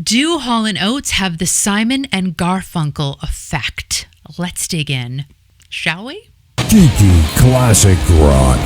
Do Hall Oates have the Simon and Garfunkel effect? Let's dig in, shall we? Kiki Classic Rock.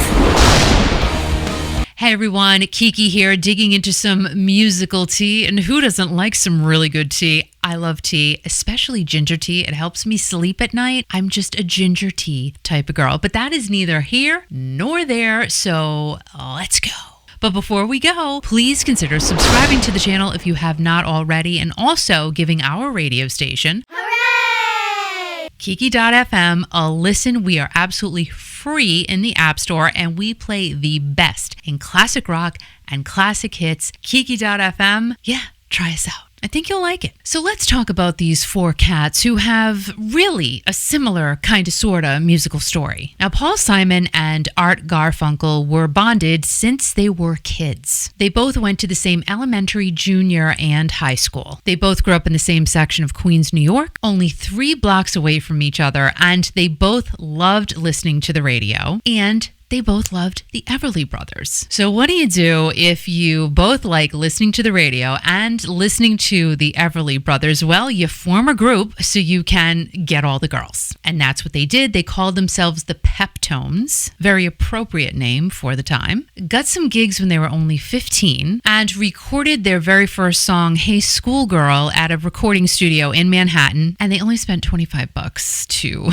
Hey everyone, Kiki here, digging into some musical tea. And who doesn't like some really good tea? I love tea, especially ginger tea. It helps me sleep at night. I'm just a ginger tea type of girl. But that is neither here nor there, so let's go. But before we go, please consider subscribing to the channel if you have not already, and also giving our radio station, hooray! Kiki.fm, a listen. We are absolutely free in the App Store, and we play the best in classic rock and classic hits. Kiki.fm, yeah, try us out. I think you'll like it. So let's talk about these four cats who have really a similar kind of sorta musical story. Now, Paul Simon and Art Garfunkel were bonded since they were kids. They both went to the same elementary, junior, and high school. They both grew up in the same section of Queens, New York, only 3 blocks away from each other, and they both loved listening to the radio, and they both loved the Everly Brothers. So what do you do if you both like listening to the radio and listening to the Everly Brothers? Well, you form a group so you can get all the girls. And that's what they did. They called themselves the Peptones, very appropriate name for the time. Got some gigs when they were only 15 and recorded their very first song, Hey Schoolgirl, at a recording studio in Manhattan. And they only spent $25 to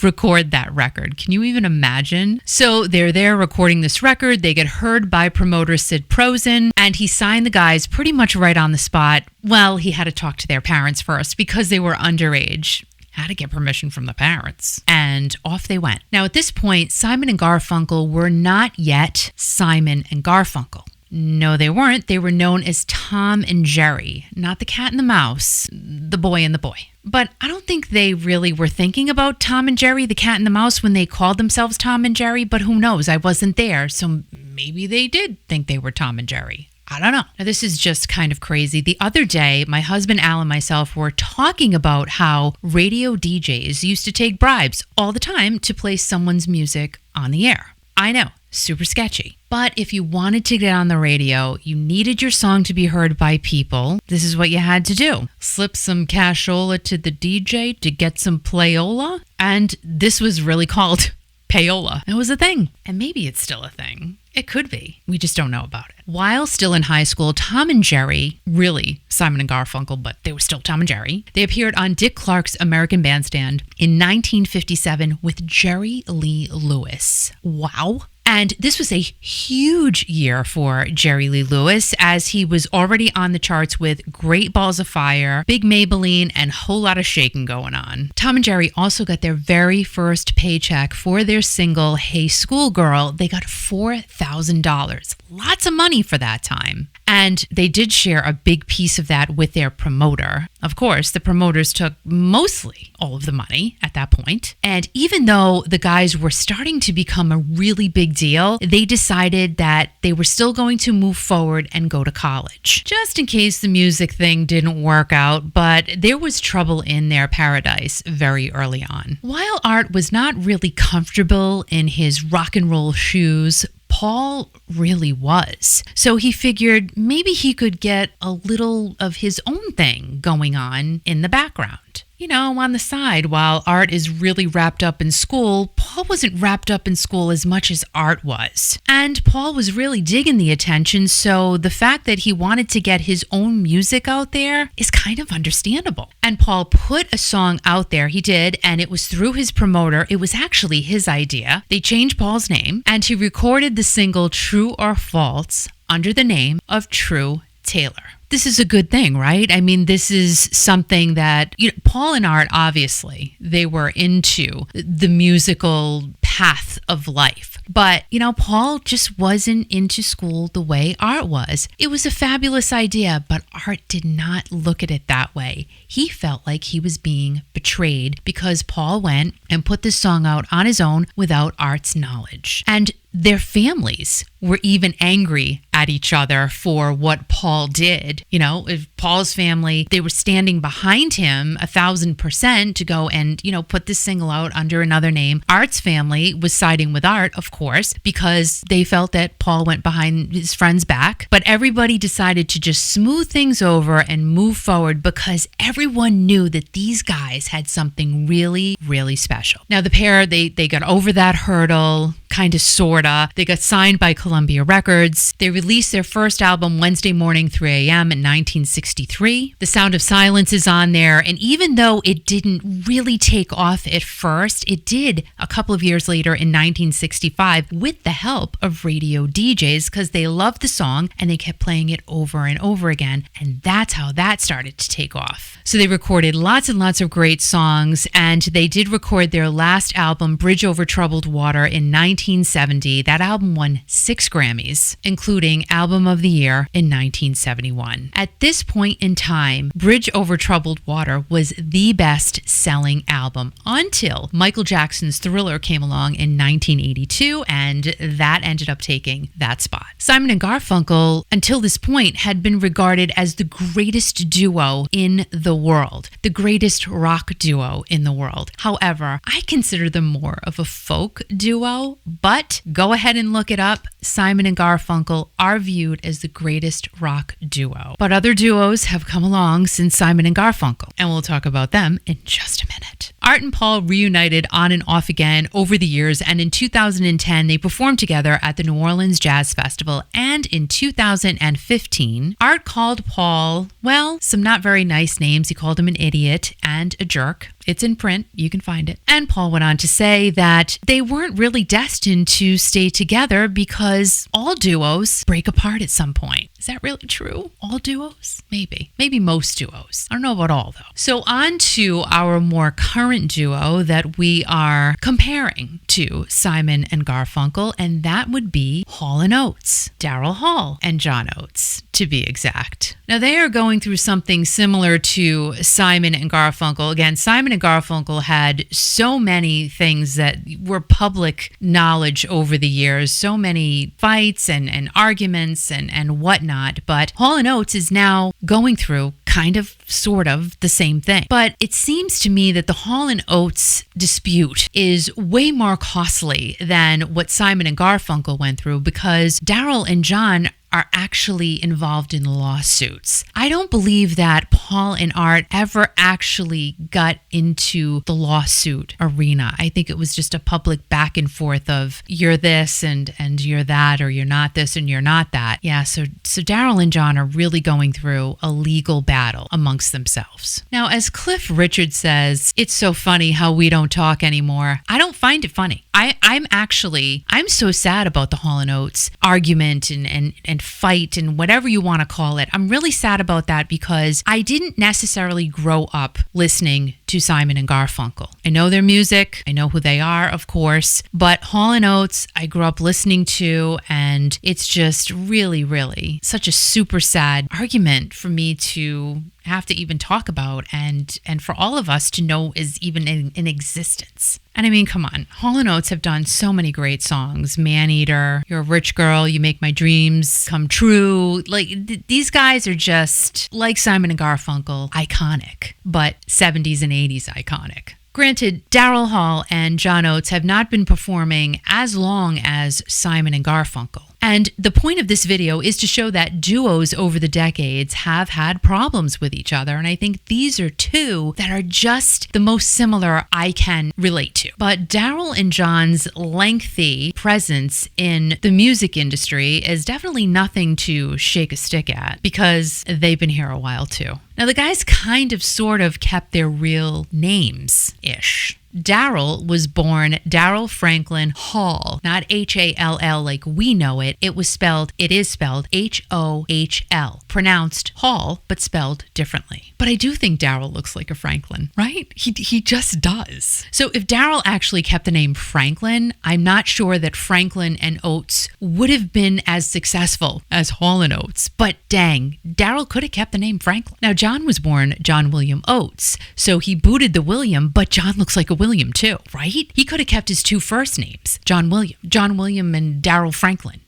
record that record. Can you even imagine? So they're there recording this record. They get heard by promoter Sid Prosen, and he signed the guys pretty much right on the spot. Well, he had to talk to their parents first because they were underage. Had to get permission from the parents. And off they went. Now, at this point, Simon and Garfunkel were not yet Simon and Garfunkel. No, they weren't. They were known as Tom and Jerry, not the cat and the mouse, the boy and the boy. But I don't think they really were thinking about Tom and Jerry, the cat and the mouse, when they called themselves Tom and Jerry. But who knows? I wasn't there, so maybe they did think they were Tom and Jerry. I don't know. Now, this is just kind of crazy. The other day, my husband Al and myself were talking about how radio DJs used to take bribes all the time to play someone's music on the air. I know, super sketchy. But if you wanted to get on the radio, you needed your song to be heard by people. This is what you had to do. Slip some cashola to the DJ to get some playola. And this was really called payola. It was a thing. And maybe it's still a thing. It could be. We just don't know about it. While still in high school, Tom and Jerry, really Simon and Garfunkel, but they were still Tom and Jerry, they appeared on Dick Clark's American Bandstand in 1957 with Jerry Lee Lewis. Wow. And this was a huge year for Jerry Lee Lewis, as he was already on the charts with Great Balls of Fire, Big Maybelline, and Whole Lotta Shakin' going on. Tom and Jerry also got their very first paycheck for their single, Hey Schoolgirl. They got $4,000. Lots of money for that time. And they did share a big piece of that with their promoter. Of course, the promoters took mostly all of the money at that point. And even though the guys were starting to become a really big deal, they decided that they were still going to move forward and go to college, just in case the music thing didn't work out. But there was trouble in their paradise very early on. While Art was not really comfortable in his rock and roll shoes, Paul really was. So he figured maybe he could get a little of his own thing going on in the background. You know, on the side, while Art is really wrapped up in school, Paul wasn't wrapped up in school as much as Art was. And Paul was really digging the attention, so the fact that he wanted to get his own music out there is kind of understandable. And Paul put a song out there, he did, and it was through his promoter. It was actually his idea. They changed Paul's name, and he recorded the single True or False under the name of True Taylor. This is a good thing, right? I mean, this is something that, Paul and Art, obviously, they were into the musical path of life. But, Paul just wasn't into school the way Art was. It was a fabulous idea, but Art did not look at it that way. He felt like he was being betrayed because Paul went and put this song out on his own without Art's knowledge. And their families were even angry at each other for what Paul did. You know, if Paul's family, they were standing behind him 1,000% to go and, you know, put this single out under another name. Art's family was siding with Art, of course, because they felt that Paul went behind his friend's back. But everybody decided to just smooth things over and move forward because everyone knew that these guys had something really, really special. Now, the pair, they got over that hurdle, kind of, sorta. They got signed by Columbia Records. They released their first album Wednesday morning, 3 a.m. in 1963. The Sound of Silence is on there, and even though it didn't really take off at first, it did a couple of years later in 1965 with the help of radio DJs because they loved the song and they kept playing it over and over again, and that's how that started to take off. So they recorded lots and lots of great songs, and they did record their last album, Bridge Over Troubled Water, in 1970. That album won 6 Grammys, including Album of the Year in 1971. At this point in time, Bridge Over Troubled Water was the best-selling album until Michael Jackson's Thriller came along in 1982, and that ended up taking that spot. Simon and Garfunkel, until this point, had been regarded as the greatest duo in the world, the greatest rock duo in the world. However, I consider them more of a folk duo, but go ahead and look it up. Simon and Garfunkel are viewed as the greatest rock duo. But other duos have come along since Simon and Garfunkel, and we'll talk about them in just a minute. Art and Paul reunited on and off again over the years, and in 2010, they performed together at the New Orleans Jazz Festival, and in 2015, Art called Paul, well, some not very nice names. He called him an idiot and a jerk. It's in print. You can find it. And Paul went on to say that they weren't really destined to stay together because all duos break apart at some point. Is that really true? All duos? Maybe. Maybe most duos. I don't know about all, though. So on to our more current duo that we are comparing to Simon and Garfunkel, and that would be Hall & Oates. Daryl Hall and John Oates, to be exact. Now, they are going through something similar to Simon and Garfunkel. Again, Simon and Garfunkel had so many things that were public knowledge over the years, so many fights and arguments and whatnot. But Hall & Oates is now going through kind of, sort of, the same thing. But it seems to me that the Hall & Oates dispute is way more costly than what Simon and Garfunkel went through because Daryl and John are actually involved in lawsuits. I don't believe that Paul and Art ever actually got into the lawsuit arena. I think it was just a public back and forth of you're this and you're that, or you're not this and you're not that. Yeah, so Daryl and John are really going through a legal battle amongst themselves. Now, as Cliff Richard says, it's so funny how we don't talk anymore. I don't find it funny. I'm so sad about the Hall & Oates argument and fight and whatever you want to call it. I'm really sad about that because I didn't necessarily grow up listening to Simon and Garfunkel. I know their music, I know who they are, of course, but Hall & Oates I grew up listening to, and it's just really, really such a super sad argument for me to have to even talk about and for all of us to know is even in existence. And I mean, come on, Hall & Oates have done so many great songs. Maneater, You're a Rich Girl, You Make My Dreams Come True. Like, these guys are just, like Simon and Garfunkel, iconic, but 70s and 80s iconic. Granted, Daryl Hall and John Oates have not been performing as long as Simon and Garfunkel. And the point of this video is to show that duos over the decades have had problems with each other. And I think these are two that are just the most similar I can relate to. But Daryl and John's lengthy presence in the music industry is definitely nothing to shake a stick at because they've been here a while too. Now, the guys kind of sort of kept their real names-ish. Daryl was born Daryl Franklin Hall, not H-A-L-L like we know it. It is spelled H-O-H-L, pronounced Hall, but spelled differently. But I do think Daryl looks like a Franklin, right? He just does. So if Daryl actually kept the name Franklin, I'm not sure that Franklin and Oates would have been as successful as Hall & Oates. But dang, Daryl could have kept the name Franklin. Now, John was born John William Oates, so he booted the William, but John looks like a William too, right? He could have kept his two first names, John William and Daryl Franklin.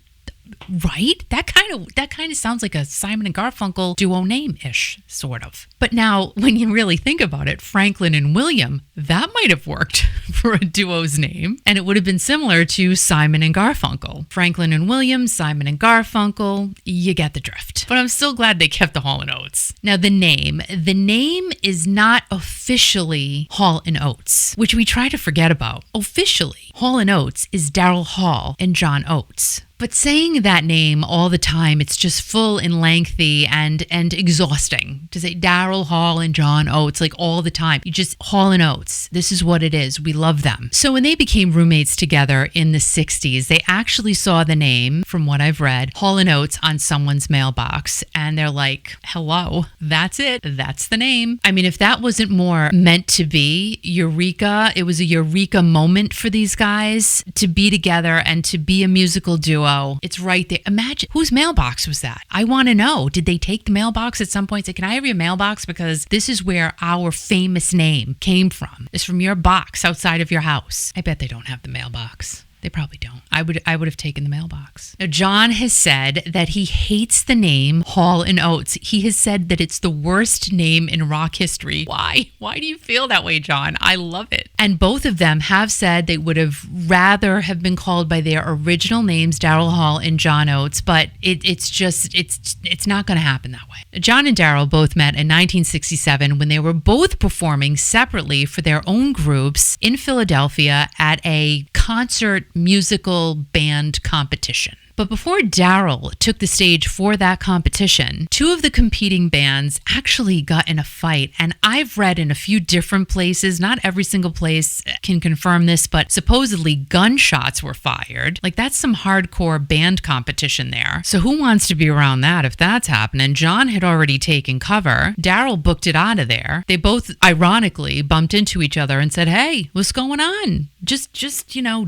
Right? That kind of sounds like a Simon and Garfunkel duo name-ish, sort of. But now, when you really think about it, Franklin and William, that might have worked for a duo's name. And it would have been similar to Simon and Garfunkel. Franklin and William, Simon and Garfunkel, you get the drift. But I'm still glad they kept the Hall Oates. Now, the name is not officially Hall Oates, which we try to forget about. Officially, Hall Oates is Daryl Hall and John Oates. But saying that name all the time, it's just full and lengthy and exhausting to say Daryl Hall and John Oates like all the time. You just Hall and Oates. This is what it is. We love them. So when they became roommates together in the 60s, they actually saw the name, from what I've read, Hall and Oates on someone's mailbox. And they're like, hello, that's it. That's the name. I mean, if that wasn't more meant to be, eureka, it was a eureka moment for these guys to be together and to be a musical duo. It's right there. Imagine, whose mailbox was that? I want to know. Did they take the mailbox at some point? Say, can I have your mailbox? Because this is where our famous name came from. It's from your box outside of your house. I bet they don't have the mailbox. They probably don't. I would have taken the mailbox. Now, John has said that he hates the name Hall and Oates. He has said that it's the worst name in rock history. Why? Why do you feel that way, John? I love it. And both of them have said they would have rather have been called by their original names, Daryl Hall and John Oates, but it's not going to happen that way. John and Daryl both met in 1967 when they were both performing separately for their own groups in Philadelphia at a concert musical band competition. But before Daryl took the stage for that competition, two of the competing bands actually got in a fight. And I've read in a few different places, not every single place can confirm this, but supposedly gunshots were fired. Like, that's some hardcore band competition there. So who wants to be around that if that's happening? John had already taken cover. Daryl booked it out of there. They both ironically bumped into each other and said, hey, what's going on? Just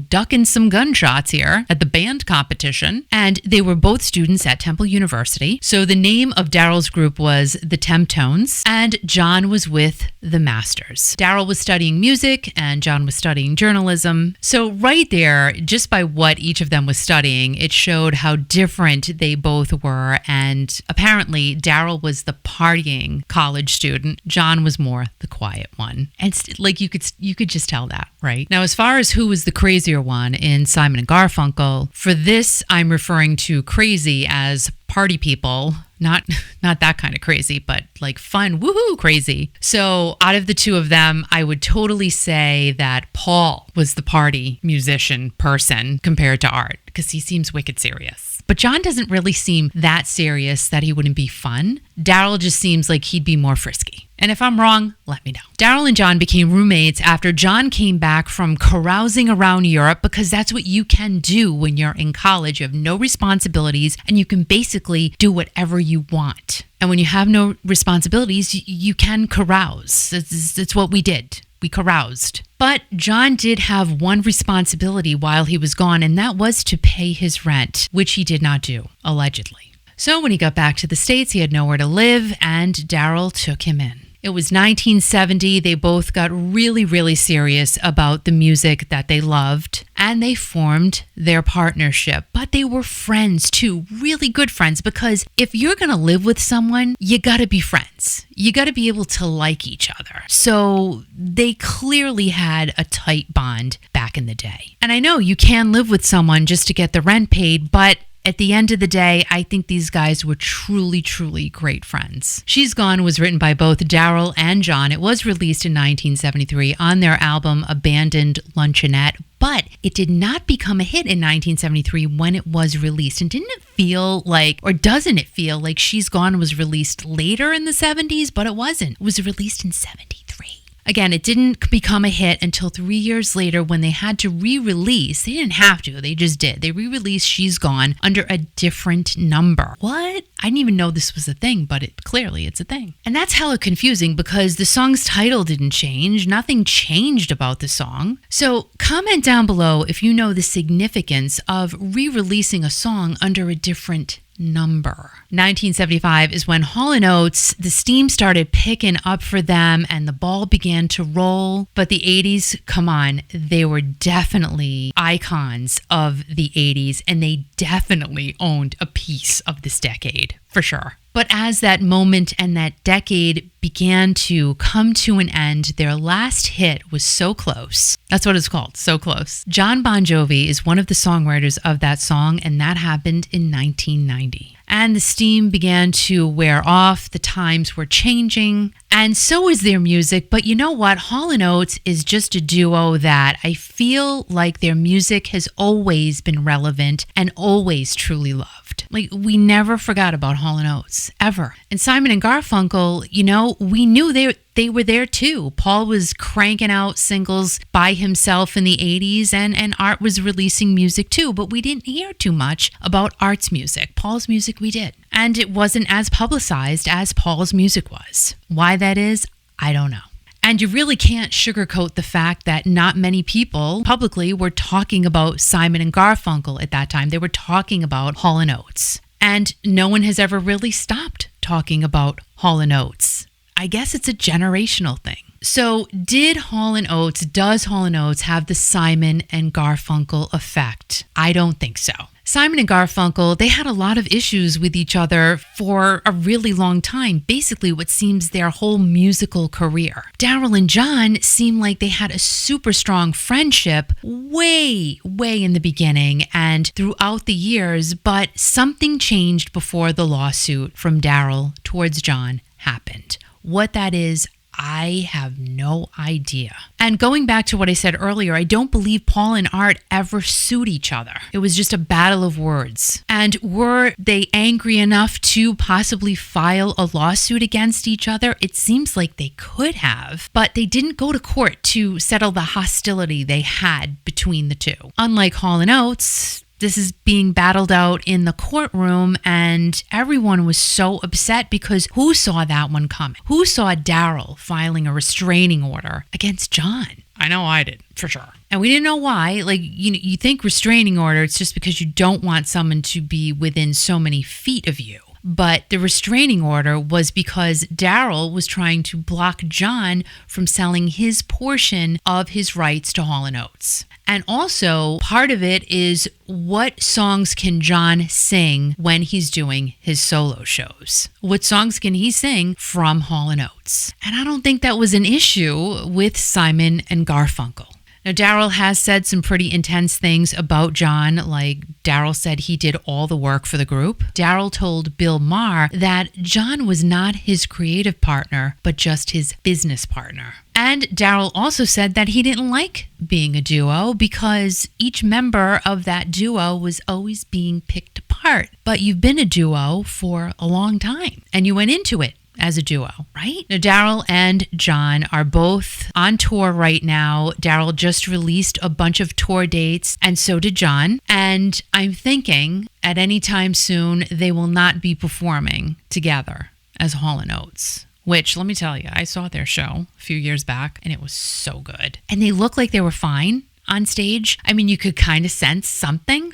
ducking some gunshots here at the band competition. And they were both students at Temple University. So the name of Daryl's group was the Temptones, and John was with the Masters. Daryl was studying music and John was studying journalism. So right there, just by what each of them was studying, it showed how different they both were. And apparently Daryl was the partying college student. John was more the quiet one. And you could just tell that, right? Now, as far as who was the crazier one in Simon and Garfunkel, for this, I'm referring to crazy as party people, not that kind of crazy, but like fun, woohoo, crazy. So out of the two of them, I would totally say that Paul was the party musician person compared to Art, because he seems wicked serious. But John doesn't really seem that serious that he wouldn't be fun. Daryl just seems like he'd be more frisky. And if I'm wrong, let me know. Daryl and John became roommates after John came back from carousing around Europe, because that's what you can do when you're in college. You have no responsibilities and you can basically do whatever you want. And when you have no responsibilities, you can carouse. That's what we did. We caroused. But John did have one responsibility while he was gone, and that was to pay his rent, which he did not do, allegedly. So when he got back to the States, he had nowhere to live, and Daryl took him in. It was 1970. They both got really, really serious about the music that they loved, and they formed their partnership. But they were friends too, really good friends, because if you're going to live with someone, you got to be friends. You got to be able to like each other. So they clearly had a tight bond back in the day. And I know you can live with someone just to get the rent paid, but at the end of the day, I think these guys were truly, truly great friends. She's Gone was written by both Daryl and John. It was released in 1973 on their album Abandoned Luncheonette, but it did not become a hit in 1973 when it was released. And didn't it feel like, or doesn't it feel like She's Gone was released later in the 70s? But it wasn't. It was released in 73. Again, it didn't become a hit until 3 years later when they had to re-release. They didn't have to, they just did. They re-released She's Gone under a different number. What? I didn't even know this was a thing, but clearly it's a thing. And that's hella confusing because the song's title didn't change. Nothing changed about the song. So comment down below if you know the significance of re-releasing a song under a different number. 1975 is when Hall Oates, the steam started picking up for them and the ball began to roll. But the 80s, come on, they were definitely icons of the 80s and they definitely owned a piece of this decade, for sure. But as that moment and that decade began to come to an end, their last hit was So Close. That's what it's called, So Close. John Bon Jovi is one of the songwriters of that song, and that happened in 1990. And the steam began to wear off, the times were changing, and so is their music. But you know what? Hall & Oates is just a duo that I feel like their music has always been relevant and always truly loved. Like, we never forgot about Hall & Oates, ever. And Simon and Garfunkel, you know, we knew they were there too. Paul was cranking out singles by himself in the 80s and Art was releasing music too, but we didn't hear too much about Art's music. Paul's music we did. And it wasn't as publicized as Paul's music was. Why that is, I don't know. And you really can't sugarcoat the fact that not many people publicly were talking about Simon and Garfunkel at that time. They were talking about Hall & Oates. And no one has ever really stopped talking about Hall & Oates. I guess it's a generational thing. So does Hall & Oates have the Simon and Garfunkel effect? I don't think so. Simon and Garfunkel, they had a lot of issues with each other for a really long time, basically what seems their whole musical career. Daryl and John seem like they had a super strong friendship way in the beginning and throughout the years, but something changed before the lawsuit from Daryl towards John happened. What that is, I have no idea. And going back to what I said earlier, I don't believe Paul and Art ever sued each other. It was just a battle of words. And were they angry enough to possibly file a lawsuit against each other? It seems like they could have, but they didn't go to court to settle the hostility they had between the two. Unlike Hall & Oates, this is being battled out in the courtroom, and everyone was so upset because who saw that one coming? Who saw Daryl filing a restraining order against John? I know I did, for sure. And we didn't know why. Like, you think restraining order, it's just because you don't want someone to be within so many feet of you. But the restraining order was because Daryl was trying to block John from selling his portion of his rights to Hall & Oates. And also, part of it is what songs can John sing when he's doing his solo shows? What songs can he sing from Hall & Oates? And I don't think that was an issue with Simon and Garfunkel. Now, Daryl has said some pretty intense things about John, like Daryl said he did all the work for the group. Daryl told Bill Maher that John was not his creative partner, but just his business partner. And Daryl also said that he didn't like being a duo because each member of that duo was always being picked apart. But you've been a duo for a long time, and you went into it as a duo, right? Now, Daryl and John are both on tour right now. Daryl just released a bunch of tour dates, and so did John. And I'm thinking at any time soon, they will not be performing together as Hall & Oates. Which, let me tell you, I saw their show a few years back, and it was so good. And they looked like they were fine on stage. I mean, you could kind of sense something,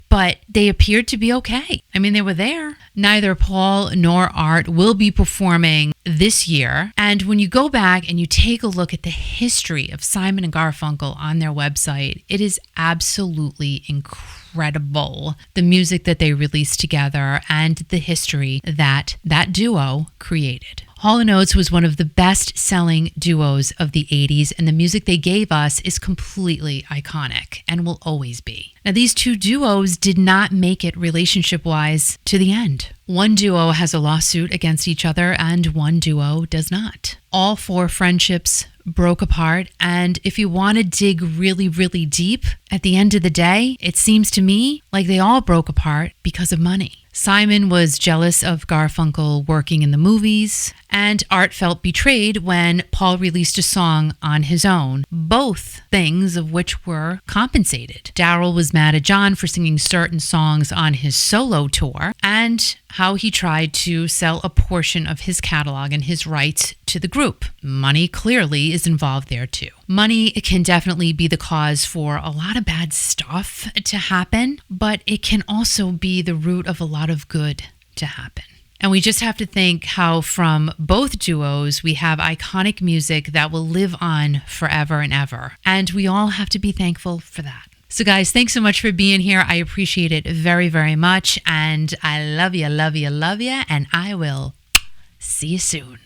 but they appeared to be okay. I mean, they were there. Neither Paul nor Art will be performing this year. And when you go back and you take a look at the history of Simon and Garfunkel on their website, it is absolutely incredible. The music that they released together and the history that that duo created. Hall & Oates was one of the best-selling duos of the 80s, and the music they gave us is completely iconic and will always be. Now, these two duos did not make it relationship-wise to the end. One duo has a lawsuit against each other, and one duo does not. All four friendships broke apart, and if you want to dig really deep, at the end of the day, it seems to me like they all broke apart because of money. Simon was jealous of Garfunkel working in the movies, and Art felt betrayed when Paul released a song on his own, both things of which were compensated. Daryl was mad at John for singing certain songs on his solo tour, and and how he tried to sell a portion of his catalog and his rights to the group. Money clearly is involved there too. Money can definitely be the cause for a lot of bad stuff to happen, but it can also be the root of a lot of good to happen. And we just have to think how from both duos, we have iconic music that will live on forever and ever. And we all have to be thankful for that. So guys, thanks so much for being here. I appreciate it very, very much. And I love you, love you, love you. And I will see you soon.